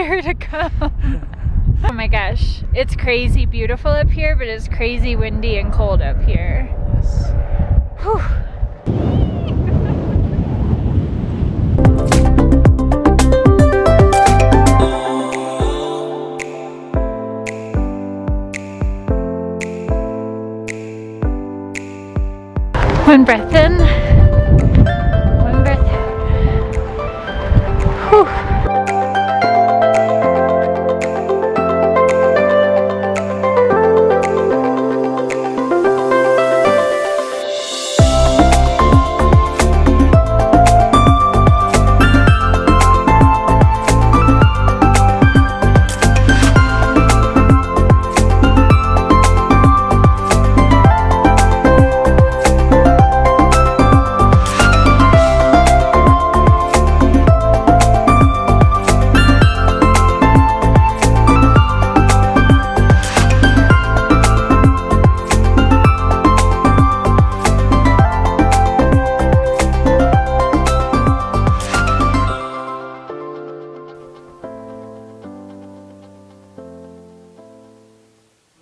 here to come. Oh my gosh, it's crazy beautiful up here, but it's crazy windy and cold up here. Yes. Whew. One breath in, one breath out. Whew.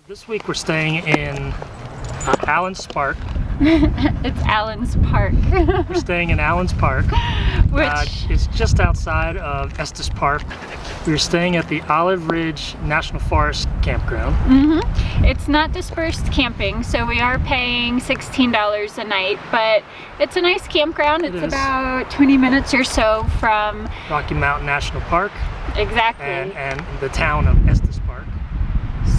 This week we're staying in Allenspark. It's Allenspark. We're staying in Allenspark, Which it's just outside of Estes Park. We're staying at the Olive Ridge National Forest Campground. It's not dispersed camping, so we are paying $16 a night, but it's a nice campground. It's about 20 minutes or so from Rocky Mountain National Park. Exactly. And the town of Estes Park.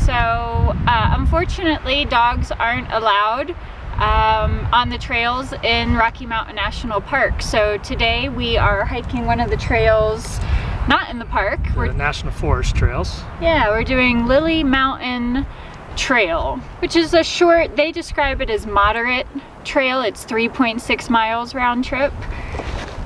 So unfortunately, dogs aren't allowed on the trails in Rocky Mountain National Park. So today we are hiking one of the trails, not in the park. The National Forest trails. Yeah, we're doing Lily Mountain Trail, which is a short, they describe it as moderate trail. It's 3.6 miles round trip.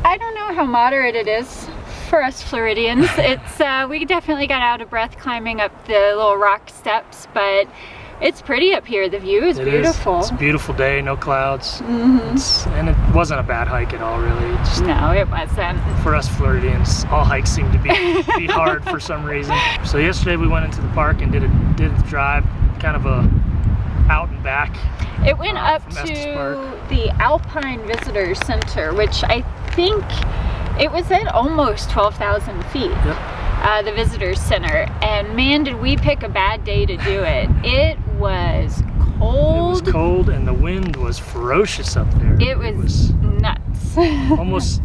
I don't know how moderate it is for us Floridians. It's we definitely got out of breath climbing up the little rock steps, but it's pretty up here. The view is beautiful. It's a beautiful day, no clouds. And it wasn't a bad hike at all, really. No, it wasn't. For us Floridians, all hikes seem to be hard for some reason. So yesterday we went into the park and did a drive, kind of a out and back. It went up to the Alpine Visitor Center, which I think it was at almost 12,000 feet. Yep. The Visitor Center, and man, did we pick a bad day to do it. It was cold. It was cold and the wind was ferocious up there. It was nuts. almost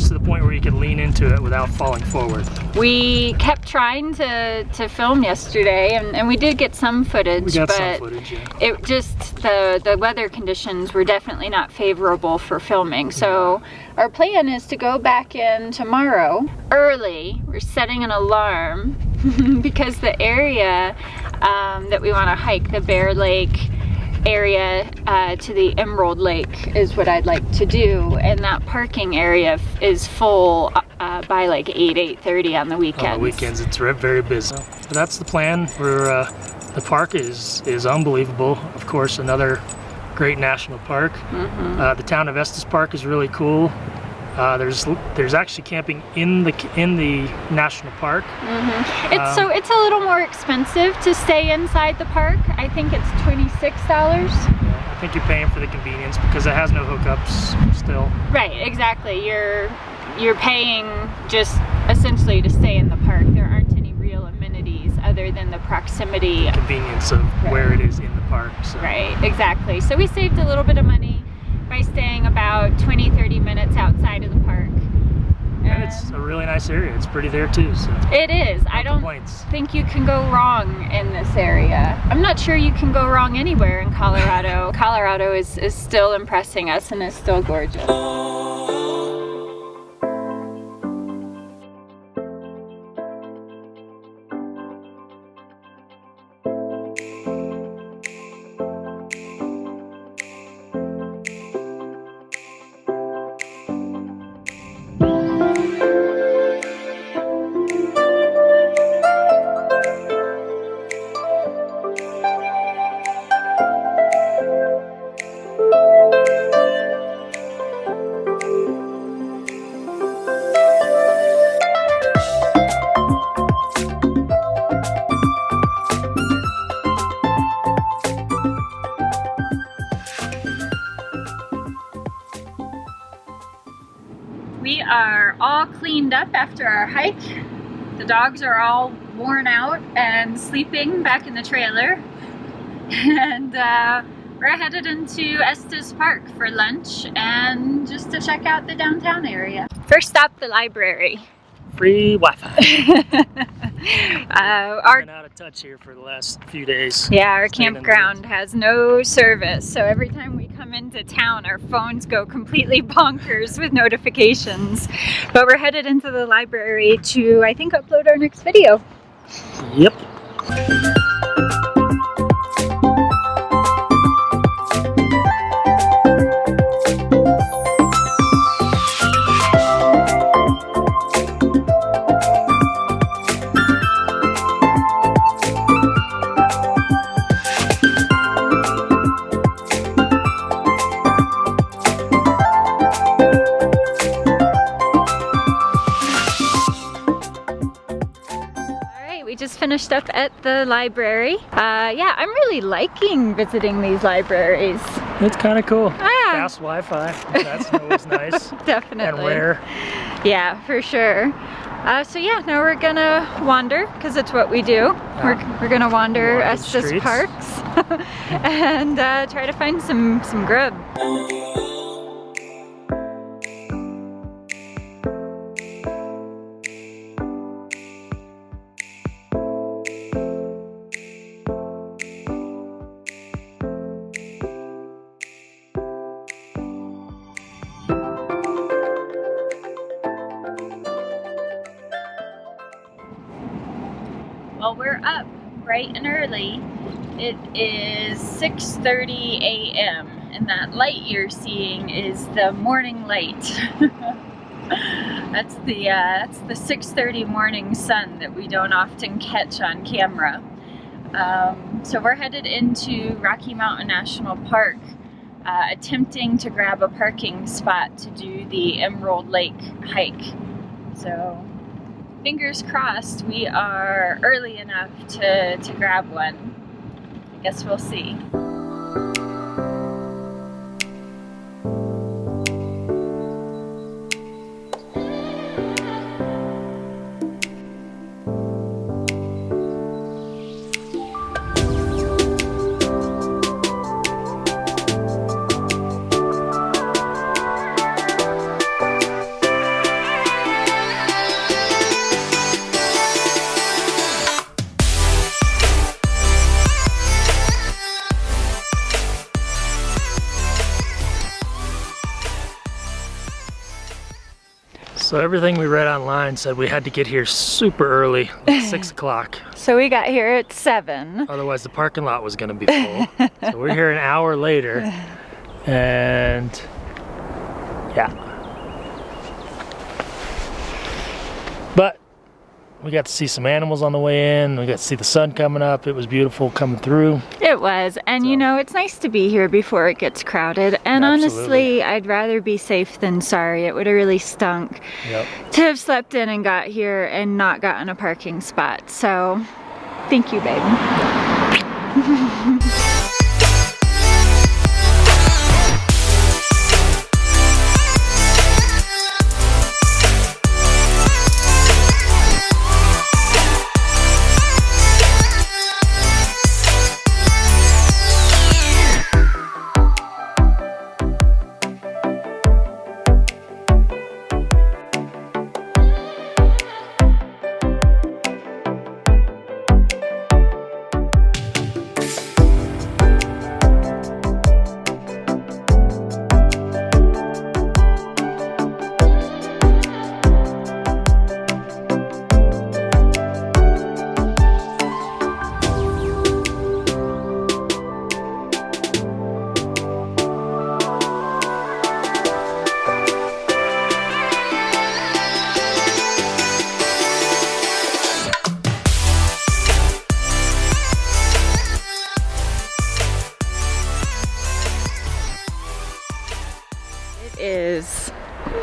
to the point where you could lean into it without falling forward. We kept trying to film yesterday, and we did get some footage. We got some footage, yeah. It just, the weather conditions were definitely not favorable for filming. So our plan is to go back in tomorrow early. We're setting an alarm because the area that we want to hike, the Bear Lake area to the Emerald Lake, is what I'd like to do, and that parking area is full by like 8:30 on the weekends. On the weekends it's very busy. So that's the plan. The park is unbelievable. Of course, another great national park. The town of Estes Park is really cool. There's actually camping in the national park. It's a little more expensive to stay inside the park. I think it's $26. Yeah, I think you're paying for the convenience because it has no hookups still. Right, exactly. You're paying just essentially to stay in the park. There aren't any real amenities other than the proximity, the convenience of where it is in the park. So. Right, exactly. So we saved a little bit of money by staying about 20-30 minutes outside of the park. And it's a really nice area. It's pretty there too. So it is. I don't think you can go wrong in this area. I'm not sure you can go wrong anywhere in Colorado. Colorado is still impressing us and is still gorgeous. We are all cleaned up after our hike. The dogs are all worn out and sleeping back in the trailer. And we're headed into Estes Park for lunch and just to check out the downtown area. First stop, the library. Free Wi-Fi. Our Been out of touch here for the last few days. Yeah, our campground has no service, so every time we come into town, our phones go completely bonkers with notifications. But we're headed into the library to, I think, upload our next video. Yep. Just finished up at the library. Yeah, I'm really liking visiting these libraries. It's kind of cool. Yeah. Fast Wi-Fi. That's always nice. Definitely. And rare. Yeah, for sure. So yeah, now we're gonna wander because it's what we do. We're gonna wander Estes Parks and try to find some grub. Well, we're up bright and early. It is 6:30 a.m. and that light you're seeing is the morning light. That's the 6:30 morning sun that we don't often catch on camera. So we're headed into Rocky Mountain National Park, attempting to grab a parking spot to do the Emerald Lake hike. So fingers crossed we are early enough to grab one. I guess we'll see. So everything we read online said we had to get here super early, like 6 o'clock. So we got here at 7. Otherwise the parking lot was going to be full. So we're here an hour later, and yeah. But we got to see some animals on the way in. We got to see the sun coming up. It was beautiful coming through. It was, and so, you know, it's nice to be here before it gets crowded. And honestly, I'd rather be safe than sorry. It would have really stunk to have slept in and got here and not gotten a parking spot. So, thank you, babe. Is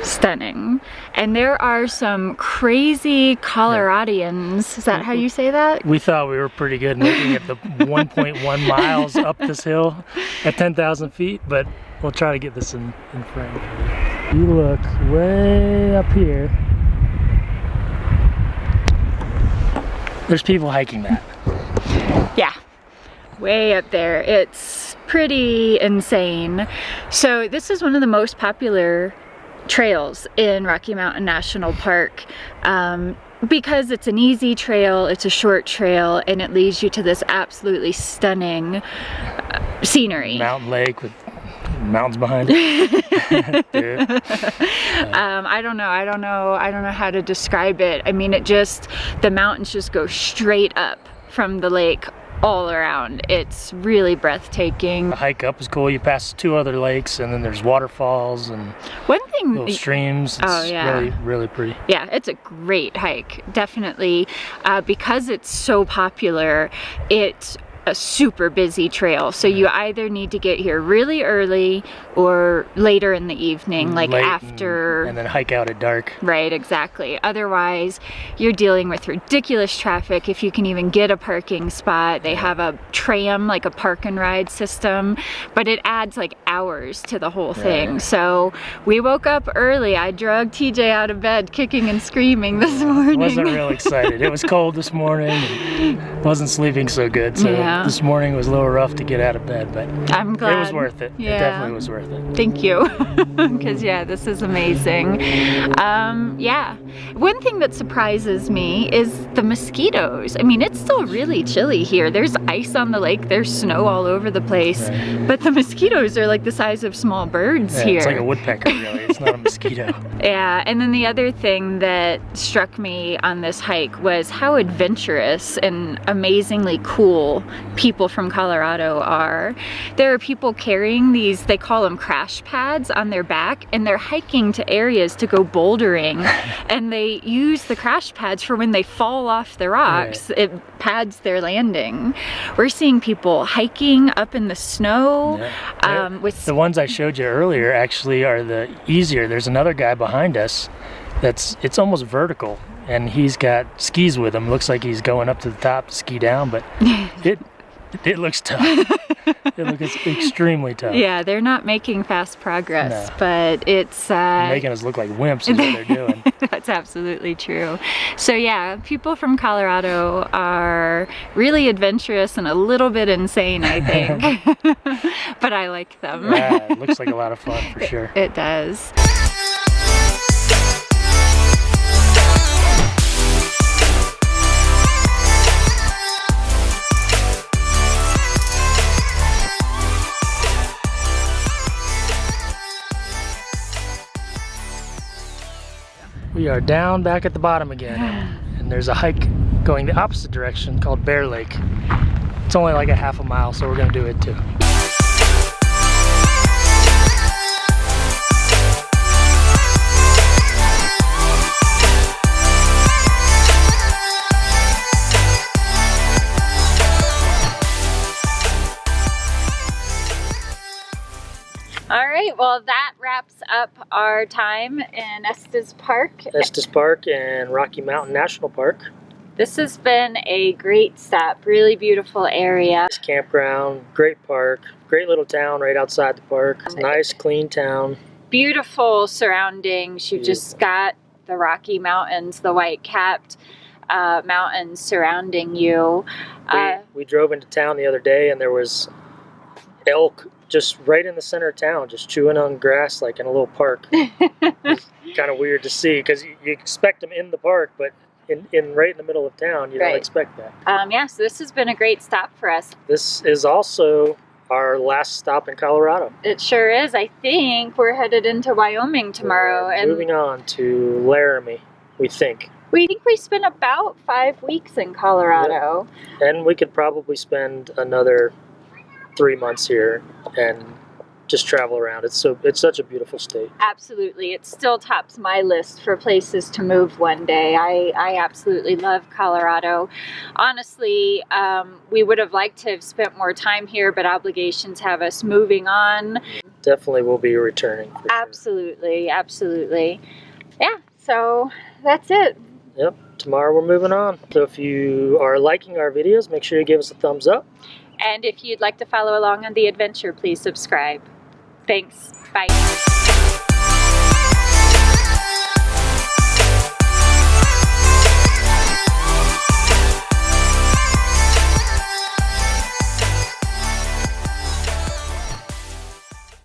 stunning, and there are some crazy Coloradians. Is that how you say that? We thought we were pretty good making it the 1.1 miles up this hill at 10,000 feet, but we'll try to get this in frame. you look way up here, there's people hiking that. Yeah, way up there. It's pretty insane. So this is one of the most popular trails in Rocky Mountain National Park. Because it's an easy trail, it's a short trail, and it leads you to this absolutely stunning scenery. Mountain lake with mountains behind it. I don't know how to describe it. I mean, the mountains just go straight up from the lake all around. It's really breathtaking. The hike up is cool. You pass 2 other lakes, and then there's waterfalls and little streams. It's really pretty. Yeah, it's a great hike, definitely. Because it's so popular, it's a super busy trail, so you either need to get here really early or later in the evening, like after, and then hike out at dark. Right, exactly. Otherwise you're dealing with ridiculous traffic if you can even get a parking spot. They have a tram, like a park and ride system, but it adds like hours to the whole thing. So we woke up early. I dragged TJ out of bed kicking and screaming this morning. I wasn't real excited. It was cold this morning and wasn't sleeping so good, so this morning was a little rough to get out of bed, but I'm glad. It was worth it. Yeah. It definitely was worth it. Thank you. Because yeah, this is amazing. Yeah. One thing that surprises me is the mosquitoes. I mean, it's still really chilly here. There's ice on the lake, there's snow all over the place, but the mosquitoes are like the size of small birds here. It's like a woodpecker, really. It's not a mosquito. Yeah, and then the other thing that struck me on this hike was how adventurous and amazingly cool people from Colorado are. There are people carrying these, they call them crash pads, on their back, and they're hiking to areas to go bouldering, and they use the crash pads for when they fall off the rocks. It pads their landing. We're seeing people hiking up in the snow. With the ones I showed you earlier actually are the easier. There's another guy behind us it's almost vertical, and he's got skis with him. Looks like he's going up to the top to ski down, but it looks tough. It looks extremely tough. Yeah, they're not making fast progress, but it's making us look like wimps is what they're doing. That's absolutely true. So yeah, people from Colorado are really adventurous and a little bit insane, I think. But I like them. Yeah, it looks like a lot of fun for sure. It does. We are down back at the bottom again, and there's a hike going the opposite direction called Bear Lake. It's only like a half a mile, so we're gonna do it too. All right, well that wraps up our time in Estes Park. Estes Park and Rocky Mountain National Park. This has been a great stop, really beautiful area. It's campground, great park, great little town right outside the park. It's a nice, clean town. Beautiful surroundings. You just got the Rocky Mountains, the white-capped mountains surrounding you. We drove into town the other day, and there was elk just right in the center of town, just chewing on grass like in a little park. It's kind of weird to see because you expect them in the park, but right in the middle of town, you don't expect that. Yeah, so this has been a great stop for us. This is also our last stop in Colorado. It sure is. I think we're headed into Wyoming tomorrow. And moving on to Laramie, we think. We think we spent about 5 weeks in Colorado. Yep. And we could probably spend another 3 months here and just travel around. It's such a beautiful state. Absolutely. It still tops my list for places to move one day. I absolutely love Colorado. Honestly, we would have liked to have spent more time here, but obligations have us moving on. Definitely will be returning. Absolutely, absolutely. Yeah, so that's it. Yep, tomorrow we're moving on. So if you are liking our videos, make sure you give us a thumbs up. And if you'd like to follow along on the adventure, please subscribe. Thanks. Bye.